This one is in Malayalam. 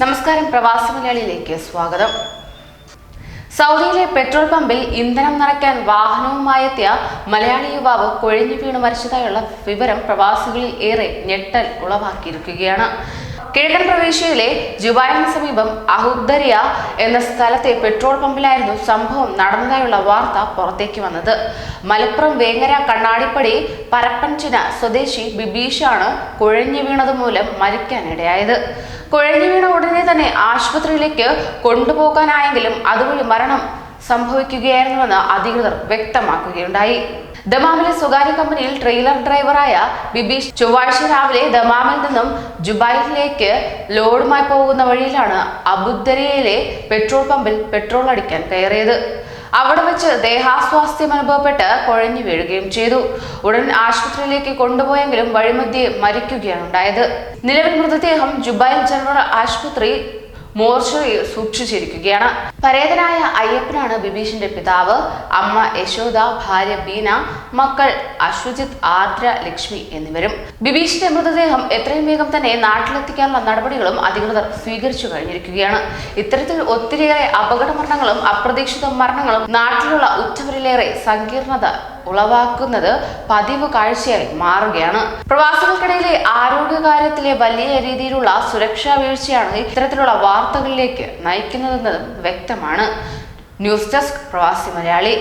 നമസ്കാരം, പ്രവാസി മലയാളിയിലേക്ക് സ്വാഗതം. സൗദിയിലെ പെട്രോൾ പമ്പിൽ ഇന്ധനം നിറയ്ക്കാൻ വാഹനവുമായെത്തിയ മലയാളി യുവാവ് കുഴഞ്ഞു വീണ് മരിച്ചതായുള്ള വിവരം പ്രവാസികളിൽ ഏറെ ഞെട്ടൽ ഉളവാക്കിയിരിക്കുകയാണ്. കിഴക്കൻ പ്രവിശ്യയിലെ ജുബൈലിന് സമീപം അഹുദ്ദരിയ എന്ന സ്ഥലത്തെ പെട്രോൾ പമ്പിലായിരുന്നു സംഭവം നടന്നതായുള്ള വാർത്ത പുറത്തേക്ക് വന്നത്. മലപ്പുറം വേങ്ങര കണ്ണാടിപ്പടി പരപ്പൻചിന സ്വദേശി ബിബീഷാണ് കുഴഞ്ഞു വീണത് മൂലം മരിക്കാനിടയായത്. കുഴഞ്ഞു വീണ ഉടനെ തന്നെ ആശുപത്രിയിലേക്ക് കൊണ്ടുപോകാനായെങ്കിലും അതുവഴി മരണം സംഭവിക്കുകയായിരുന്നുവെന്ന് അധികൃതർ വ്യക്തമാക്കുകയുണ്ടായി. ദമാമിലെ സ്വകാര്യ കമ്പനിയിൽ ട്രെയിലർ ഡ്രൈവറായ ബിബീഷ് ചൊവ്വാഴ്ച രാവിലെ ദമാമിൽ നിന്നും ജുബൈലിലേക്ക് ലോഡുമായി പോകുന്ന വഴിയിലാണ് അബുദരിയയിലെ പെട്രോൾ പമ്പിൽ പെട്രോൾ അടിക്കാൻ കയറിയത്. അവിടെ വെച്ച് ദേഹാസ്വാസ്ഥ്യം അനുഭവപ്പെട്ട് കുഴഞ്ഞു വീഴുകയും ചെയ്തു. ഉടൻ ആശുപത്രിയിലേക്ക് കൊണ്ടുപോയെങ്കിലും വഴിമധ്യേ മരിക്കുകയാണ് ഉണ്ടായത്. നിലവിൽ മൃതദേഹം ജുബൈൽ ജനറൽ ആശുപത്രി മോർച്ചറിയിൽ സൂക്ഷിച്ചിരിക്കുകയാണ്. പരേതനായ അയ്യപ്പനാണ് ബിബീഷിന്റെ പിതാവ്. അമ്മ യശോദ, ഭാര്യ ബീന, മക്കൾ അശ്വജിത്ത്, ആർദ്ര, ലക്ഷ്മി എന്നിവരും. ബിബീഷിന്റെ മൃതദേഹം എത്രയും വേഗം തന്നെ നാട്ടിലെത്തിക്കാനുള്ള നടപടികളും അധികൃതർ സ്വീകരിച്ചു കഴിഞ്ഞിരിക്കുകയാണ്. ഇത്തരത്തിൽ ഒത്തിരിയേറെ അപകട മരണങ്ങളും അപ്രതീക്ഷിത മരണങ്ങളും നാട്ടിലുള്ള ഉറ്റവരിലേറെ സങ്കീർണത ഉളവാക്കുന്നത് പതിവ് കാഴ്ചയായി മാറുകയാണ്. പ്രവാസികൾക്കിടയിലെ ആരോഗ്യകാര്യത്തിലെ വലിയ രീതിയിലുള്ള സുരക്ഷാ വീഴ്ചയാണ് ഇത്തരത്തിലുള്ള വാർത്തകളിലേക്ക് നയിക്കുന്നതെന്നതും വ്യക്തമാണ്. ന്യൂസ് ഡെസ്ക്, പ്രവാസി മലയാളി.